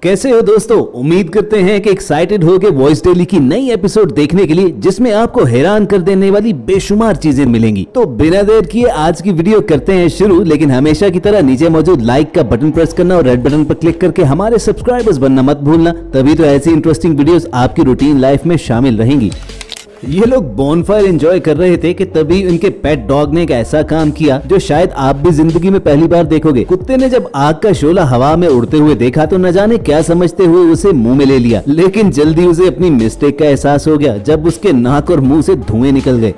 कैसे हो दोस्तों, उम्मीद करते हैं कि एक्साइटेड हो के वॉइस डेली की नई एपिसोड देखने के लिए, जिसमें आपको हैरान कर देने वाली बेशुमार चीजें मिलेंगी। तो बिना देर किए आज की वीडियो करते हैं शुरू। लेकिन हमेशा की तरह नीचे मौजूद लाइक का बटन प्रेस करना और रेड बटन पर क्लिक करके हमारे सब्सक्राइबर्स बनना मत भूलना, तभी तो ऐसी इंटरेस्टिंग वीडियोस आपकी रूटीन लाइफ में शामिल रहेंगी। ये लोग बोनफायर एंजॉय कर रहे थे कि तभी उनके पेट डॉग ने एक ऐसा काम किया जो शायद आप भी जिंदगी में पहली बार देखोगे। कुत्ते ने जब आग का शोला हवा में उड़ते हुए देखा तो न जाने क्या समझते हुए उसे मुंह में ले लिया, लेकिन जल्दी उसे अपनी मिस्टेक का एहसास हो गया जब उसके नाक और मुंह से धुएं निकल गए।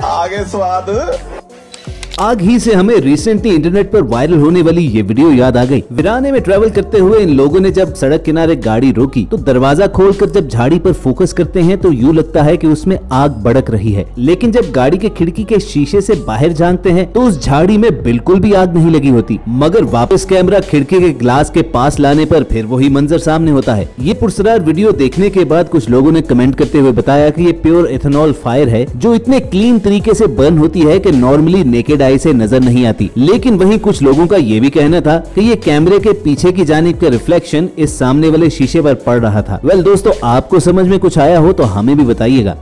आगे स्वाद। आग ही से हमें रिसेंटली इंटरनेट पर वायरल होने वाली ये वीडियो याद आ गई। वीराने में ट्रैवल करते हुए इन लोगों ने जब सड़क किनारे गाड़ी रोकी तो दरवाजा खोलकर जब झाड़ी पर फोकस करते हैं तो यूं लगता है कि उसमें आग भड़क रही है, लेकिन जब गाड़ी के खिड़की के शीशे से बाहर झांकते हैं तो उस झाड़ी में बिल्कुल भी आग नहीं लगी होती। मगर वापस कैमरा खिड़की के ग्लास के पास लाने पर फिर वही मंजर सामने होता है। ये पुरस्कार वीडियो देखने के बाद कुछ लोगों ने कमेंट करते हुए बताया कि ये प्योर एथेनॉल फायर है जो इतने क्लीन तरीके से बर्न होती है कि नॉर्मली नेकेड से नजर नहीं आती। लेकिन वहीं कुछ लोगों का ये भी कहना था कि ये कैमरे के पीछे की जानिब का रिफ्लेक्शन इस सामने वाले शीशे पर पड़ रहा था। वेल दोस्तों, आपको समझ में कुछ आया हो तो हमें भी बताइएगा।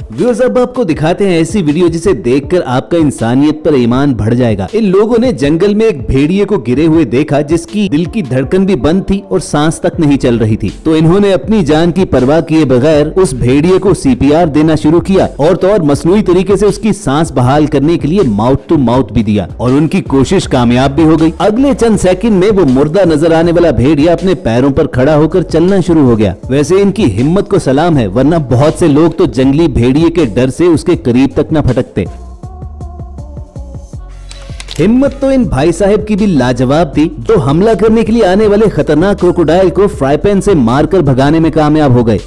व्यूअर्स, अब आपको दिखाते हैं ऐसी वीडियो जिसे देखकर आपका इंसानियत पर ईमान बढ़ जाएगा। इन लोगों ने जंगल में एक भेड़िए को गिरे हुए देखा जिसकी दिल की धड़कन भी बंद थी और सांस तक नहीं चल रही थी। तो इन्होंने अपनी जान की परवाह किए बगैर उस भेड़िए को सीपीआर देना शुरू किया और तो और मसनूई तरीके से उसकी सांस बहाल करने के लिए माउथ टू माउथ भी दिया और उनकी कोशिश कामयाब भी हो गई। अगले चंद सेकंड में वो मुर्दा नजर आने वाला भेड़िया अपने पैरों पर खड़ा होकर चलना शुरू हो गया। वैसे इनकी हिम्मत को सलाम है, वरना बहुत से लोग तो जंगली भेड़िए के डर से उसके करीब तक न फटकते। हिम्मत तो इन भाई साहब की भी लाजवाब थी, जो हमला करने के लिए आने वाले खतरनाक क्रोकोडाइल को फ्राई पैन से मारकर भगाने में कामयाब हो गए।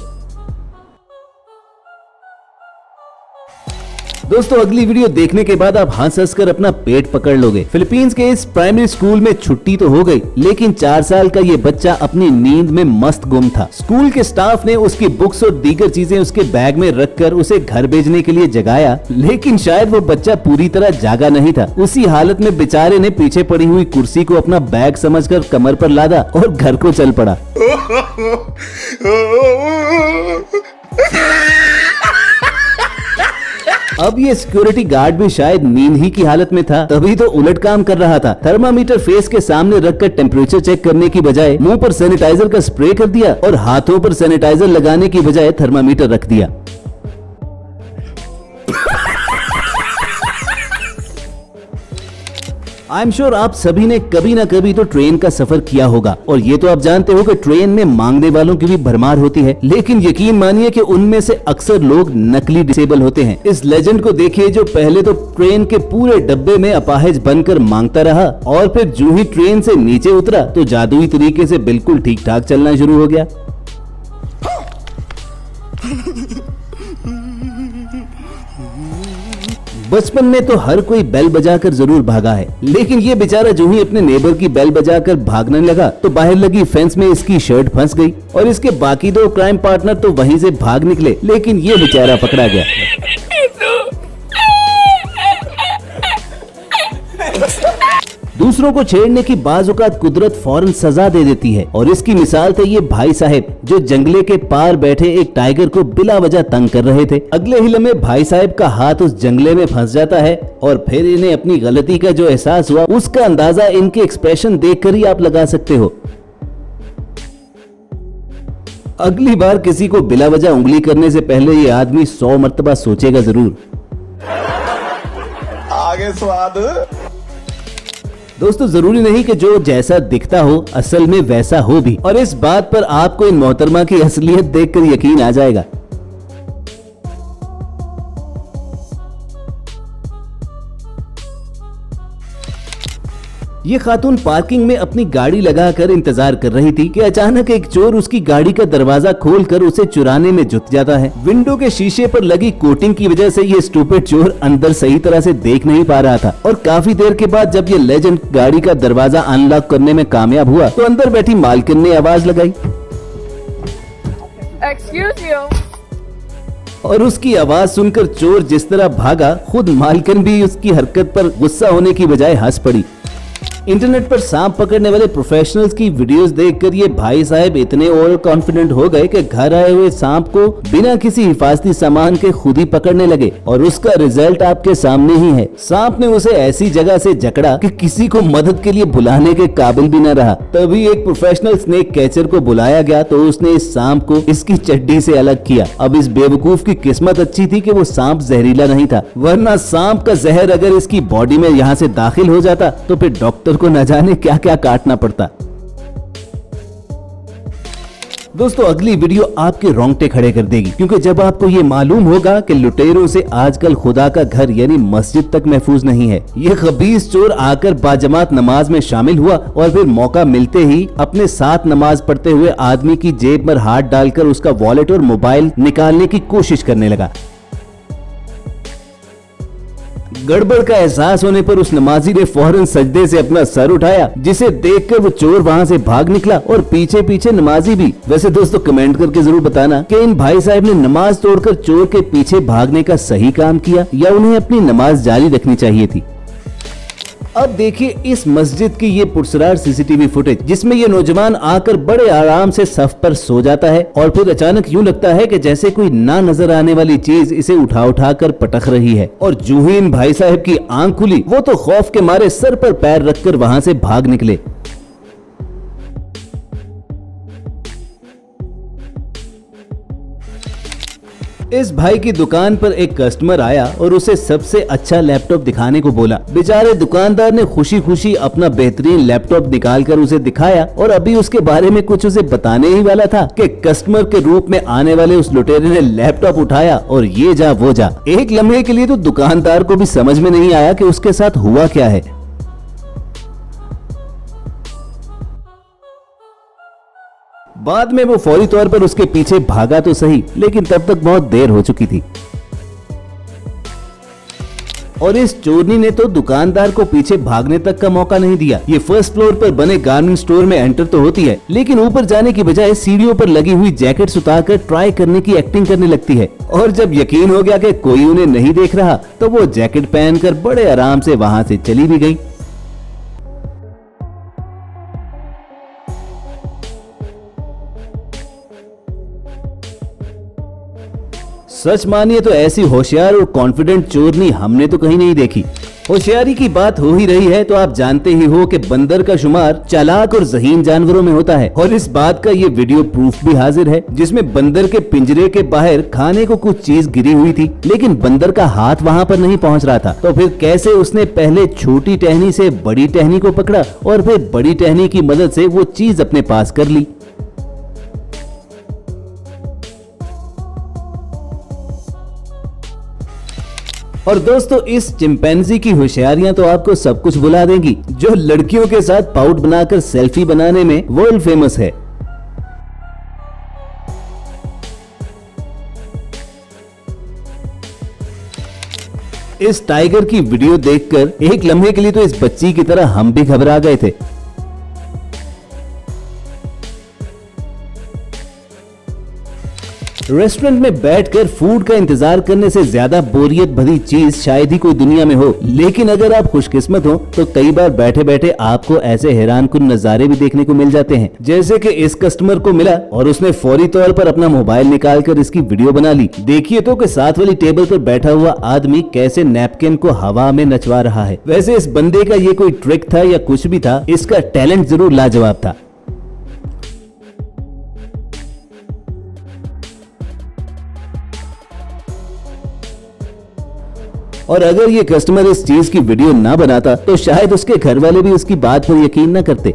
दोस्तों, अगली वीडियो देखने के बाद आप हंस हंस कर अपना पेट पकड़ लोगे। फिलीपींस के इस प्राइमरी स्कूल में छुट्टी तो हो गई, लेकिन 4 साल का ये बच्चा अपनी नींद में मस्त गुम था। स्कूल के स्टाफ ने उसकी बुक्स और दीगर चीजें उसके बैग में रखकर उसे घर भेजने के लिए जगाया, लेकिन शायद वो बच्चा पूरी तरह जागा नहीं था। उसी हालत में बेचारे ने पीछे पड़ी हुई कुर्सी को अपना बैग समझकर कमर पर लादा और घर को चल पड़ा। अब ये सिक्योरिटी गार्ड भी शायद नींद ही की हालत में था, तभी तो उलट काम कर रहा था। थर्मामीटर फेस के सामने रखकर टेम्परेचर चेक करने की बजाय मुंह पर सैनिटाइजर का स्प्रे कर दिया और हाथों पर सैनिटाइजर लगाने की बजाय थर्मामीटर रख दिया। आई एम श्योर आप सभी ने कभी ना कभी तो ट्रेन का सफर किया होगा और ये तो आप जानते हो कि ट्रेन में मांगने वालों की भी भरमार होती है, लेकिन यकीन मानिए कि उनमें से अक्सर लोग नकली डिसेबल होते हैं। इस लेजेंड को देखिए जो पहले तो ट्रेन के पूरे डब्बे में अपाहिज बनकर मांगता रहा और फिर जो ही ट्रेन से नीचे उतरा तो जादुई तरीके से बिल्कुल ठीक ठाक चलना शुरू हो गया। बचपन में तो हर कोई बेल बजाकर जरूर भागा है, लेकिन ये बेचारा जो ही अपने नेबर की बेल बजाकर भागने लगा तो बाहर लगी फेंस में इसकी शर्ट फंस गई और इसके बाकी 2 क्राइम पार्टनर तो वहीं से भाग निकले, लेकिन ये बेचारा पकड़ा गया। दूसरों को छेड़ने की बाज़ औक़ात कुदरत फौरन सजा दे देती है और इसकी मिसाल थे ये भाई साहब जो जंगले के पार बैठे एक टाइगर को बिला वजह तंग कर रहे थे। अगले ही लम्हे भाई साहब का हाथ उस जंगले में फंस जाता है और फिर इन्हें अपनी गलती का जो एहसास हुआ उसका अंदाजा इनके एक्सप्रेशन देखकर ही आप लगा सकते हो। अगली बार किसी को बिला वजह उंगली करने से पहले ये आदमी 100 मर्तबा सोचेगा जरूर। आगे स्वाद। दोस्तों, जरूरी नहीं कि जो जैसा दिखता हो असल में वैसा हो भी, और इस बात पर आपको इन मोहतरमा की असलियत देखकर यकीन आ जाएगा। ये खातून पार्किंग में अपनी गाड़ी लगाकर इंतजार कर रही थी कि अचानक एक चोर उसकी गाड़ी का दरवाजा खोलकर उसे चुराने में जुट जाता है। विंडो के शीशे पर लगी कोटिंग की वजह से ये स्टूपिड चोर अंदर सही तरह से देख नहीं पा रहा था और काफी देर के बाद जब ये लेजेंड गाड़ी का दरवाजा अनलॉक करने में कामयाब हुआ तो अंदर बैठी मालकिन ने आवाज लगाई, Excuse you. और उसकी आवाज सुनकर चोर जिस तरह भागा, खुद मालकिन भी उसकी हरकत पर गुस्सा होने की बजाय हंस पड़ी। इंटरनेट पर सांप पकड़ने वाले प्रोफेशनल्स की वीडियोस देखकर ये भाई साहब इतने ओवर कॉन्फिडेंट हो गए कि घर आए हुए सांप को बिना किसी हिफाजती सामान के खुद ही पकड़ने लगे और उसका रिजल्ट आपके सामने ही है। सांप ने उसे ऐसी जगह से जकड़ा कि किसी को मदद के लिए बुलाने के काबिल भी न रहा। तभी एक प्रोफेशनल स्नेक कैचर को बुलाया गया तो उसने इस सांप को इसकी चड्डी से अलग किया। अब इस बेवकूफ की किस्मत अच्छी थी कि वो सांप जहरीला नहीं था, वरना सांप का जहर अगर इसकी बॉडी में यहाँ से दाखिल हो जाता तो फिर डॉक्टर को न जाने क्या क्या काटना पड़ता। दोस्तों अगली वीडियो आपके रोंगटे खड़े कर देगी, क्योंकि जब आपको ये मालूम होगा कि लुटेरों से आजकल खुदा का घर यानी मस्जिद तक महफूज नहीं है। ये खबीस चोर आकर बाजमात नमाज में शामिल हुआ और फिर मौका मिलते ही अपने साथ नमाज पढ़ते हुए आदमी की जेब में हाथ डालकर उसका वॉलेट और मोबाइल निकालने की कोशिश करने लगा। गड़बड़ का एहसास होने पर उस नमाजी ने फौरन सजदे से अपना सर उठाया, जिसे देखकर वो चोर वहां से भाग निकला और पीछे पीछे नमाजी भी। वैसे दोस्तों कमेंट करके जरूर बताना कि इन भाई साहब ने नमाज तोड़कर चोर के पीछे भागने का सही काम किया या उन्हें अपनी नमाज जारी रखनी चाहिए थी। अब देखिए इस मस्जिद की ये पुरसरार सीसीटीवी फुटेज, जिसमें ये नौजवान आकर बड़े आराम से सफ पर सो जाता है और फिर अचानक यूं लगता है कि जैसे कोई ना नजर आने वाली चीज इसे उठा उठा कर पटक रही है। और जूं ही इन भाई साहब की आंख खुली, वो तो खौफ के मारे सर पर पैर रखकर वहां से भाग निकले। इस भाई की दुकान पर एक कस्टमर आया और उसे सबसे अच्छा लैपटॉप दिखाने को बोला। बेचारे दुकानदार ने खुशी खुशी अपना बेहतरीन लैपटॉप निकालकर उसे दिखाया और अभी उसके बारे में कुछ उसे बताने ही वाला था कि कस्टमर के रूप में आने वाले उस लुटेरे ने लैपटॉप उठाया और ये जा वो जा। एक लम्हे के लिए तो दुकानदार को भी समझ में नहीं आया कि उसके साथ हुआ क्या है। बाद में वो फौरी तौर पर उसके पीछे भागा तो सही, लेकिन तब तक बहुत देर हो चुकी थी और इस चोरनी ने तो दुकानदार को पीछे भागने तक का मौका नहीं दिया। ये फर्स्ट फ्लोर पर बने गारमेंट स्टोर में एंटर तो होती है, लेकिन ऊपर जाने की बजाय सीढ़ियों पर लगी हुई जैकेट्स उतारकर ट्राई करने की एक्टिंग करने लगती है। और जब यकीन हो गया कि कोई उन्हें नहीं देख रहा तो वो जैकेट पहनकर बड़े आराम से वहां से चली भी गई। सच मानिए तो ऐसी होशियार और कॉन्फिडेंट चोरनी हमने तो कहीं नहीं देखी। होशियारी की बात हो ही रही है तो आप जानते ही हो कि बंदर का शुमार चालाक और ज़हीन जानवरों में होता है और इस बात का ये वीडियो प्रूफ भी हाजिर है, जिसमें बंदर के पिंजरे के बाहर खाने को कुछ चीज गिरी हुई थी, लेकिन बंदर का हाथ वहां पर नहीं पहुंच रहा था। तो फिर कैसे उसने पहले छोटी टहनी से बड़ी टहनी को पकड़ा और फिर बड़ी टहनी की मदद से वो चीज अपने पास कर ली। और दोस्तों इस चिंपैंजी की होशियारियां तो आपको सब कुछ भुला देंगी, जो लड़कियों के साथ पाउट बनाकर सेल्फी बनाने में वर्ल्ड फेमस है। इस टाइगर की वीडियो देखकर एक लम्हे के लिए तो इस बच्ची की तरह हम भी घबरा गए थे। रेस्टोरेंट में बैठकर फूड का इंतजार करने से ज्यादा बोरियत भरी चीज शायद ही कोई दुनिया में हो, लेकिन अगर आप खुशकिस्मत हो तो कई बार बैठे बैठे आपको ऐसे हैरानकुन नजारे भी देखने को मिल जाते हैं, जैसे कि इस कस्टमर को मिला और उसने फौरी तौर पर अपना मोबाइल निकालकर इसकी वीडियो बना ली। देखिए तो कि साथ वाली टेबल पर बैठा हुआ आदमी कैसे नैपकिन को हवा में नचवा रहा है। वैसे इस बंदे का ये कोई ट्रिक था या कुछ भी था, इसका टैलेंट जरूर लाजवाब था। और अगर ये कस्टमर इस चीज की वीडियो ना बनाता तो शायद उसके घर वाले भी उसकी बात पर यकीन न करते।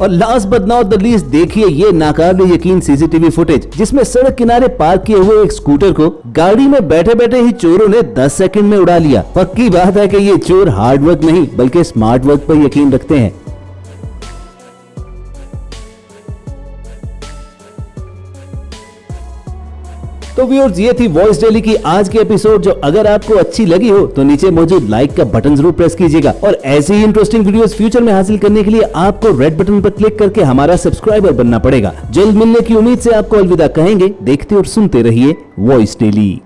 और last but not the least देखिए ये नाकाबिले यकीन सीसीटीवी फुटेज, जिसमें सड़क किनारे पार्क किए हुए एक स्कूटर को गाड़ी में बैठे बैठे ही चोरों ने 10 सेकंड में उड़ा लिया। पक्की बात है कि ये चोर हार्ड वर्क नहीं बल्कि स्मार्ट वर्क पर यकीन रखते हैं। तो व्यूअर्स, ये थी वॉइस डेली की आज की एपिसोड, जो अगर आपको अच्छी लगी हो तो नीचे मौजूद लाइक का बटन जरूर प्रेस कीजिएगा। और ऐसे ही इंटरेस्टिंग वीडियोस फ्यूचर में हासिल करने के लिए आपको रेड बटन पर क्लिक करके हमारा सब्सक्राइबर बनना पड़ेगा। जल्द मिलने की उम्मीद से आपको अलविदा कहेंगे। देखते और सुनते रहिए वॉइस डेली।